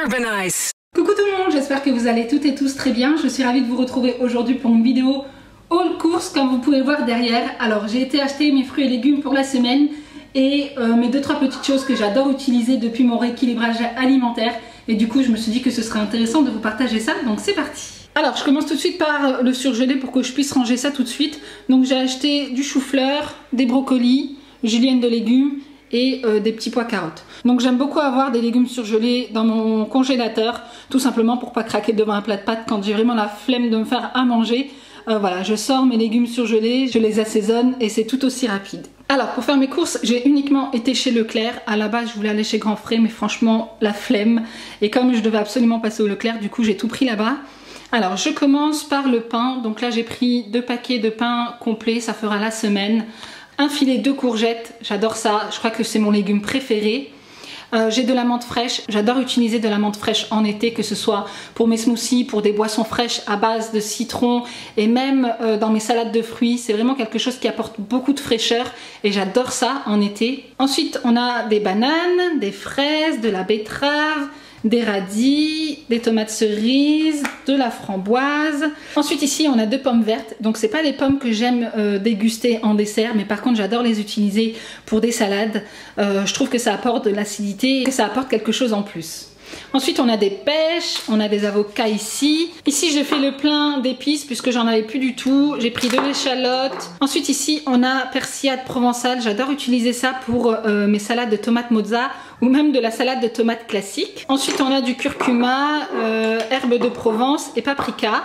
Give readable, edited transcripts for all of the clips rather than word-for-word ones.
Urbanize. Coucou tout le monde, j'espère que vous allez toutes et tous très bien. Je suis ravie de vous retrouver aujourd'hui pour une vidéo haul course comme vous pouvez voir derrière. Alors j'ai été acheter mes fruits et légumes pour la semaine et mes 2-3 petites choses que j'adore utiliser depuis mon rééquilibrage alimentaire. Et du coup je me suis dit que ce serait intéressant de vous partager ça, donc c'est parti. Alors je commence tout de suite par le surgelé pour que je puisse ranger ça tout de suite. Donc j'ai acheté du chou-fleur, des brocolis, julienne de légumes et des petits pois carottes. Donc j'aime beaucoup avoir des légumes surgelés dans mon congélateur, tout simplement pour pas craquer devant un plat de pâtes quand j'ai vraiment la flemme de me faire à manger. Voilà, je sors mes légumes surgelés, je les assaisonne et c'est tout aussi rapide. Alors pour faire mes courses, j'ai uniquement été chez Leclerc. À la base je voulais aller chez Grand Frais, mais franchement la flemme. Et comme je devais absolument passer au Leclerc, du coup j'ai tout pris là-bas. Alors je commence par le pain. Donc là j'ai pris 2 paquets de pain complet, ça fera la semaine. Un filet de courgettes, j'adore ça, je crois que c'est mon légume préféré. J'ai de la menthe fraîche, j'adore utiliser de la menthe fraîche en été, que ce soit pour mes smoothies, pour des boissons fraîches à base de citron et même dans mes salades de fruits. C'est vraiment quelque chose qui apporte beaucoup de fraîcheur et j'adore ça en été. Ensuite on a des bananes, des fraises, de la betterave, des radis, des tomates cerises, de la framboise. Ensuite ici on a 2 pommes vertes, donc c'est pas les pommes que j'aime déguster en dessert, mais par contre j'adore les utiliser pour des salades. Je trouve que ça apporte de l'acidité et que ça apporte quelque chose en plus. Ensuite on a des pêches, on a des avocats ici. Ici j'ai fait le plein d'épices puisque j'en avais plus du tout. J'ai pris de l'échalote. Ensuite ici on a persillade provençale. J'adore utiliser ça pour mes salades de tomates mozza ou même de la salade de tomates classique. Ensuite on a du curcuma, herbe de Provence et paprika.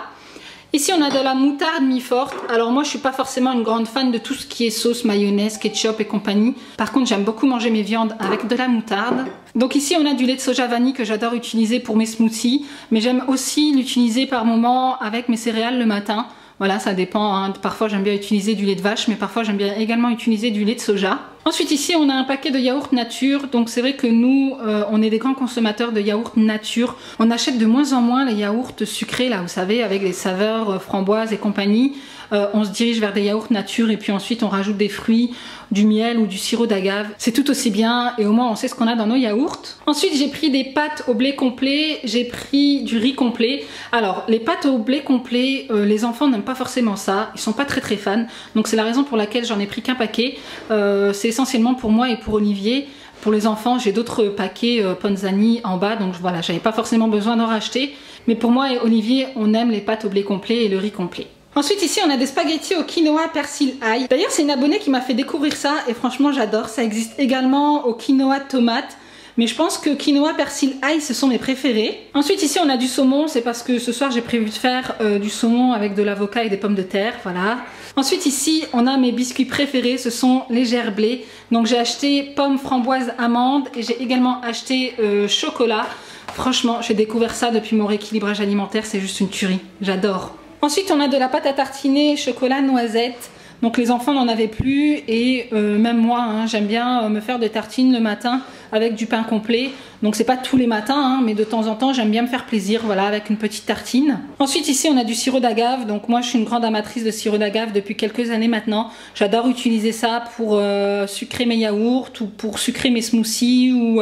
Ici on a de la moutarde mi-forte. Alors moi je suis pas forcément une grande fan de tout ce qui est sauce, mayonnaise, ketchup et compagnie. Par contre j'aime beaucoup manger mes viandes avec de la moutarde. Donc ici on a du lait de soja vanille que j'adore utiliser pour mes smoothies. Mais j'aime aussi l'utiliser par moment avec mes céréales le matin. Voilà, ça dépend, hein. Parfois j'aime bien utiliser du lait de vache, mais parfois j'aime bien également utiliser du lait de soja. Ensuite ici on a un paquet de yaourt nature. Donc c'est vrai que nous on est des grands consommateurs de yaourt nature. On achète de moins en moins les yaourts sucrés là, vous savez, avec les saveurs framboises et compagnie. On se dirige vers des yaourts nature et puis ensuite on rajoute des fruits, du miel ou du sirop d'agave. C'est tout aussi bien et au moins on sait ce qu'on a dans nos yaourts. Ensuite j'ai pris des pâtes au blé complet, j'ai pris du riz complet. Alors les pâtes au blé complet, les enfants n'aiment pas forcément ça, ils sont pas très fans. Donc c'est la raison pour laquelle j'en ai pris qu'un paquet. C'est essentiellement pour moi et pour Olivier. Pour les enfants j'ai d'autres paquets Ponzani en bas, donc voilà, j'avais pas forcément besoin d'en racheter. Mais pour moi et Olivier on aime les pâtes au blé complet et le riz complet. Ensuite ici on a des spaghettis au quinoa persil ail. D'ailleurs c'est une abonnée qui m'a fait découvrir ça et franchement j'adore. Ça existe également au quinoa tomate. Mais je pense que quinoa persil ail ce sont mes préférés. Ensuite ici on a du saumon. C'est parce que ce soir j'ai prévu de faire du saumon avec de l'avocat et des pommes de terre. Voilà. Ensuite ici on a mes biscuits préférés. Ce sont les gerblés. Donc j'ai acheté pommes, framboises, amandes. Et j'ai également acheté chocolat. Franchement j'ai découvert ça depuis mon rééquilibrage alimentaire. C'est juste une tuerie. J'adore. Ensuite on a de la pâte à tartiner chocolat noisette. Donc les enfants n'en avaient plus et même moi hein, j'aime bien me faire des tartines le matin avec du pain complet. Donc c'est pas tous les matins hein, mais de temps en temps j'aime bien me faire plaisir, voilà, avec une petite tartine. Ensuite ici on a du sirop d'agave. Donc moi je suis une grande amatrice de sirop d'agave depuis quelques années maintenant. J'adore utiliser ça pour sucrer mes yaourts ou pour sucrer mes smoothies ou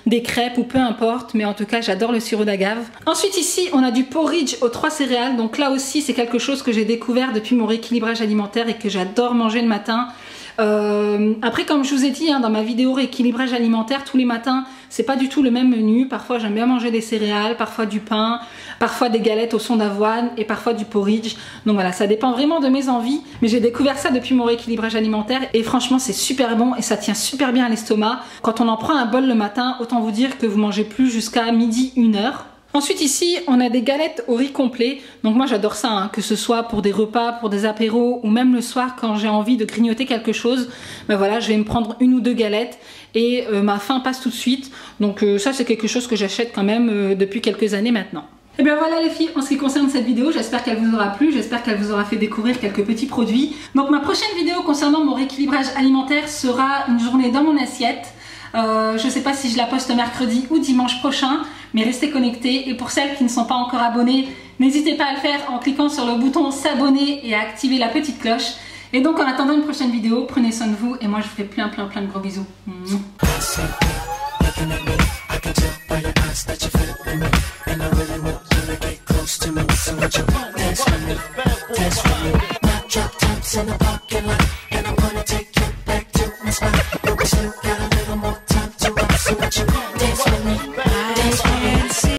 des crêpes ou peu importe. Mais en tout cas j'adore le sirop d'agave. Ensuite ici on a du porridge aux 3 céréales. Donc là aussi c'est quelque chose que j'ai découvert depuis mon rééquilibrage alimentaire et que j'adore manger le matin. Après comme je vous ai dit hein, dans ma vidéo rééquilibrage alimentaire, tous les matins c'est pas du tout le même menu. Parfois j'aime bien manger des céréales, parfois du pain, parfois des galettes au son d'avoine et parfois du porridge. Donc voilà, ça dépend vraiment de mes envies. Mais j'ai découvert ça depuis mon rééquilibrage alimentaire et franchement c'est super bon et ça tient super bien à l'estomac. Quand on en prend un bol le matin, autant vous dire que vous mangez plus jusqu'à midi, 1h. Ensuite ici on a des galettes au riz complet. Donc moi j'adore ça hein, que ce soit pour des repas, pour des apéros ou même le soir quand j'ai envie de grignoter quelque chose. Ben voilà, je vais me prendre 1 ou 2 galettes et ma faim passe tout de suite. Donc ça c'est quelque chose que j'achète quand même depuis quelques années maintenant. Et bien voilà les filles, en ce qui concerne cette vidéo, j'espère qu'elle vous aura plu, j'espère qu'elle vous aura fait découvrir quelques petits produits. Donc ma prochaine vidéo concernant mon rééquilibrage alimentaire sera une journée dans mon assiette. Je ne sais pas si je la poste mercredi ou dimanche prochain, mais restez connectés. Et pour celles qui ne sont pas encore abonnées, n'hésitez pas à le faire en cliquant sur le bouton s'abonner et à activer la petite cloche. Et donc en attendant une prochaine vidéo, prenez soin de vous et moi je vous fais plein de gros bisous. in the parking lot, and I'm gonna take you back to my spot. But we still got